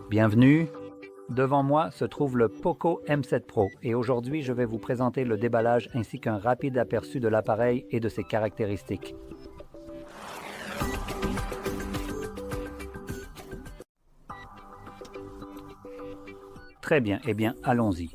Bienvenue! Devant moi se trouve le Poco M7 Pro et aujourd'hui je vais vous présenter le déballage ainsi qu'un rapide aperçu de l'appareil et de ses caractéristiques. Très bien, eh bien allons-y.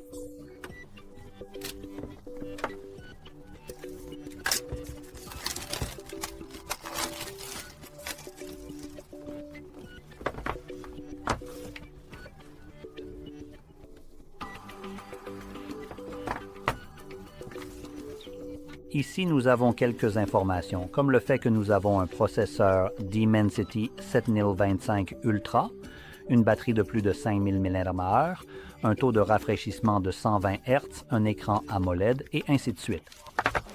Ici, nous avons quelques informations, comme le fait que nous avons un processeur Dimensity 7025 Ultra, une batterie de plus de 5000 mAh, un taux de rafraîchissement de 120 Hz, un écran AMOLED et ainsi de suite.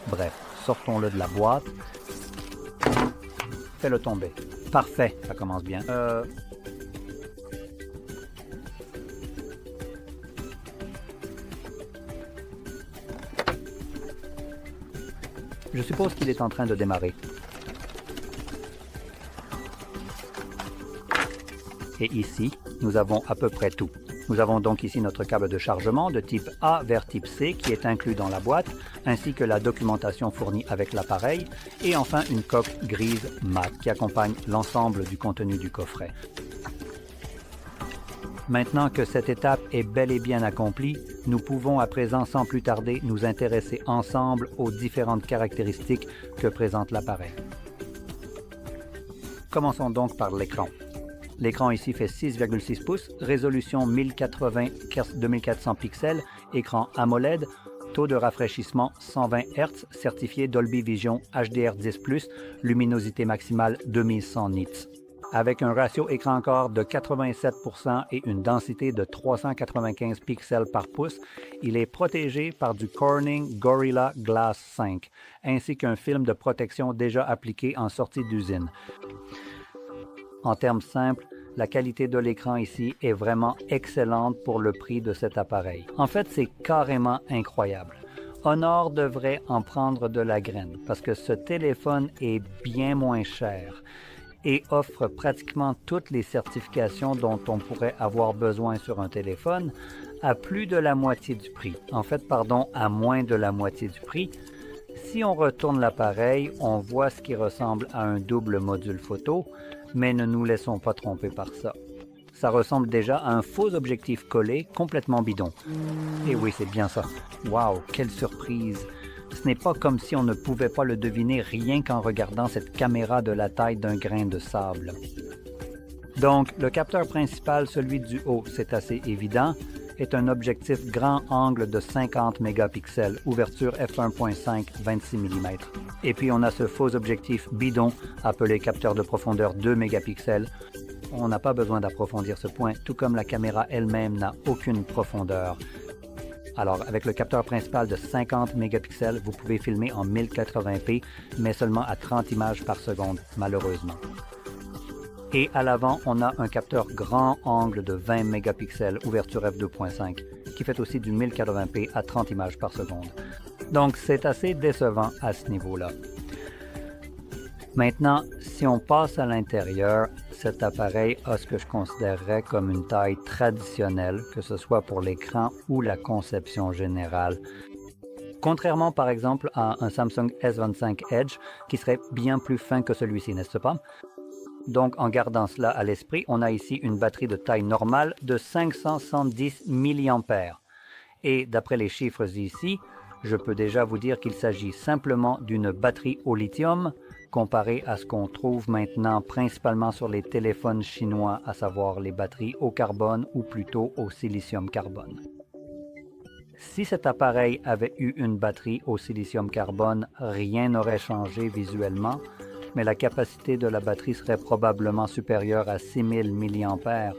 Bref, sortons-le de la boîte. Fais-le tomber. Parfait, ça commence bien. Je suppose qu'il est en train de démarrer. Et ici, nous avons à peu près tout. Nous avons donc ici notre câble de chargement de type A vers type C qui est inclus dans la boîte, ainsi que la documentation fournie avec l'appareil, et enfin une coque grise mat qui accompagne l'ensemble du contenu du coffret. Maintenant que cette étape est bel et bien accomplie, nous pouvons à présent sans plus tarder nous intéresser ensemble aux différentes caractéristiques que présente l'appareil. Commençons donc par l'écran. L'écran ici fait 6,6 pouces, résolution 1080x2400 pixels, écran AMOLED, taux de rafraîchissement 120 Hz, certifié Dolby Vision HDR10+, luminosité maximale 2100 nits. Avec un ratio écran-corps de 87% et une densité de 395 pixels par pouce, il est protégé par du Corning Gorilla Glass 5, ainsi qu'un film de protection déjà appliqué en sortie d'usine. En termes simples, la qualité de l'écran ici est vraiment excellente pour le prix de cet appareil. En fait, c'est carrément incroyable. Honor devrait en prendre de la graine parce que ce téléphone est bien moins cher et offre pratiquement toutes les certifications dont on pourrait avoir besoin sur un téléphone à plus de la moitié du prix. En fait, pardon, à moins de la moitié du prix. Si on retourne l'appareil, on voit ce qui ressemble à un double module photo, mais ne nous laissons pas tromper par ça. Ça ressemble déjà à un faux objectif collé complètement bidon. Et oui, c'est bien ça. Waouh, quelle surprise! Ce n'est pas comme si on ne pouvait pas le deviner rien qu'en regardant cette caméra de la taille d'un grain de sable. Donc, le capteur principal, celui du haut, c'est assez évident, est un objectif grand angle de 50 mégapixels, ouverture f1.5 26 mm. Et puis on a ce faux objectif bidon, appelé capteur de profondeur 2 mégapixels. On n'a pas besoin d'approfondir ce point, tout comme la caméra elle-même n'a aucune profondeur. Alors, avec le capteur principal de 50 mégapixels, vous pouvez filmer en 1080p, mais seulement à 30 images par seconde, malheureusement. Et à l'avant, on a un capteur grand angle de 20 mégapixels, ouverture f2.5, qui fait aussi du 1080p à 30 images par seconde. Donc, c'est assez décevant à ce niveau-là. Maintenant, si on passe à l'intérieur, cet appareil a ce que je considérerais comme une taille traditionnelle, que ce soit pour l'écran ou la conception générale. Contrairement par exemple à un Samsung S25 Edge, qui serait bien plus fin que celui-ci, n'est-ce pas? Donc en gardant cela à l'esprit, on a ici une batterie de taille normale de 570 mAh. Et d'après les chiffres ici, je peux déjà vous dire qu'il s'agit simplement d'une batterie au lithium, comparé à ce qu'on trouve maintenant principalement sur les téléphones chinois, à savoir les batteries au carbone ou plutôt au silicium carbone. Si cet appareil avait eu une batterie au silicium carbone, rien n'aurait changé visuellement, mais la capacité de la batterie serait probablement supérieure à 6000 mAh.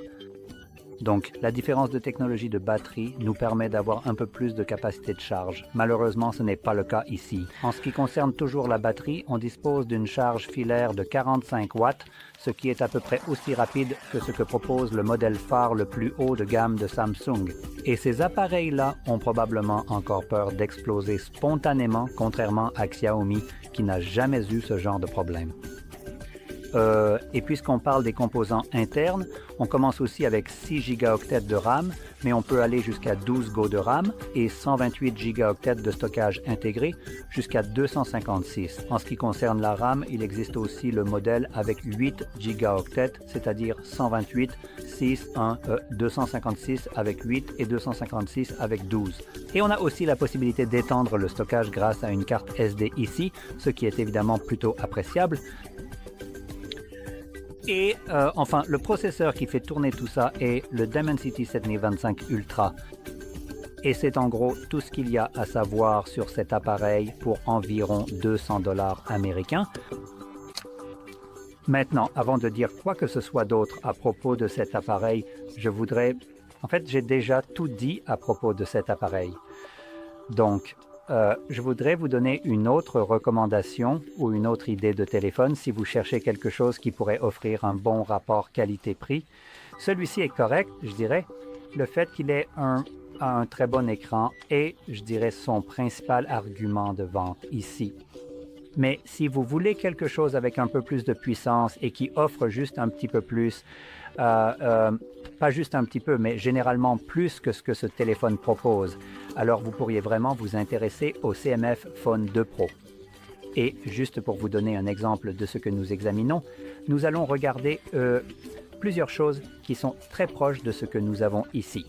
Donc, la différence de technologie de batterie nous permet d'avoir un peu plus de capacité de charge. Malheureusement, ce n'est pas le cas ici. En ce qui concerne toujours la batterie, on dispose d'une charge filaire de 45 watts, ce qui est à peu près aussi rapide que ce que propose le modèle phare le plus haut de gamme de Samsung. Et ces appareils-là ont probablement encore peur d'exploser spontanément, contrairement à Xiaomi, qui n'a jamais eu ce genre de problème. Et puisqu'on parle des composants internes, on commence aussi avec 6 gigaoctets de RAM, mais on peut aller jusqu'à 12 Go de RAM et 128 gigaoctets de stockage intégré jusqu'à 256. En ce qui concerne la RAM, il existe aussi le modèle avec 8 gigaoctets, c'est-à-dire 128, 256 avec 8 et 256 avec 12. Et on a aussi la possibilité d'étendre le stockage grâce à une carte SD ici, ce qui est évidemment plutôt appréciable. Et enfin, le processeur qui fait tourner tout ça est le Dimensity 7025 Ultra. Et c'est en gros tout ce qu'il y a à savoir sur cet appareil pour environ 200 $ américains. Maintenant, avant de dire quoi que ce soit d'autre à propos de cet appareil, j'ai déjà tout dit à propos de cet appareil. Donc, je voudrais vous donner une autre recommandation ou une autre idée de téléphone si vous cherchez quelque chose qui pourrait offrir un bon rapport qualité-prix. Celui-ci est correct, je dirais. Le fait qu'il ait un très bon écran est, je dirais, son principal argument de vente ici. Mais si vous voulez quelque chose avec un peu plus de puissance et qui offre juste un petit peu plus, pas juste un petit peu, mais généralement plus que ce que ce téléphone propose, alors vous pourriez vraiment vous intéresser au CMF Phone 2 Pro. Et juste pour vous donner un exemple de ce que nous examinons, nous allons regarder plusieurs choses qui sont très proches de ce que nous avons ici.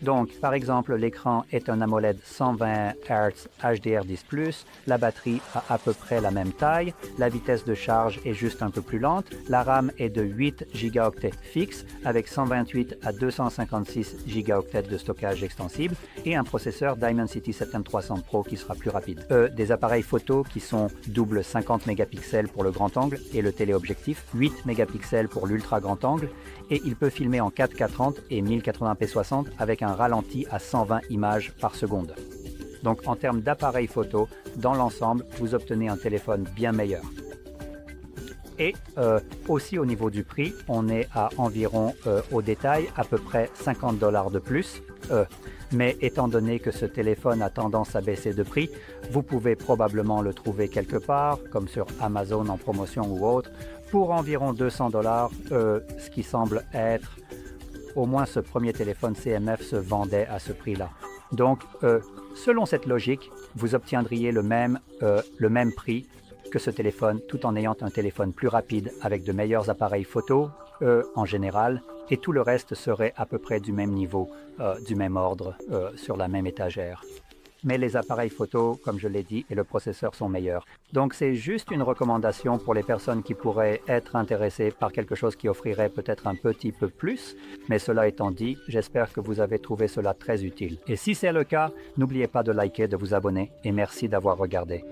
Donc, par exemple, l'écran est un AMOLED 120 Hz HDR10+, la batterie a à peu près la même taille, la vitesse de charge est juste un peu plus lente, la RAM est de 8 gigaoctets fixe avec 128 à 256 gigaoctets de stockage extensible et un processeur Dimensity 7300 Pro qui sera plus rapide. Des appareils photo qui sont double 50 mégapixels pour le grand angle et le téléobjectif, 8 mégapixels pour l'ultra grand angle, et il peut filmer en 4K 30 et 1080p 60 avec un ralenti à 120 images par seconde. Donc en termes d'appareil photo, dans l'ensemble, vous obtenez un téléphone bien meilleur. Et aussi au niveau du prix, on est à environ, au détail, à peu près 50 $ de plus. Mais étant donné que ce téléphone a tendance à baisser de prix, vous pouvez probablement le trouver quelque part, comme sur Amazon en promotion ou autre, pour environ 200 $, ce qui semble être, au moins ce premier téléphone CMF se vendait à ce prix-là. Donc, selon cette logique, vous obtiendriez le même prix que ce téléphone, tout en ayant un téléphone plus rapide avec de meilleurs appareils photo en général, et tout le reste serait à peu près du même niveau, du même ordre, sur la même étagère. Mais les appareils photo, comme je l'ai dit, et le processeur sont meilleurs. Donc c'est juste une recommandation pour les personnes qui pourraient être intéressées par quelque chose qui offrirait peut-être un petit peu plus. Mais cela étant dit, j'espère que vous avez trouvé cela très utile. Et si c'est le cas, n'oubliez pas de liker, de vous abonner, et merci d'avoir regardé.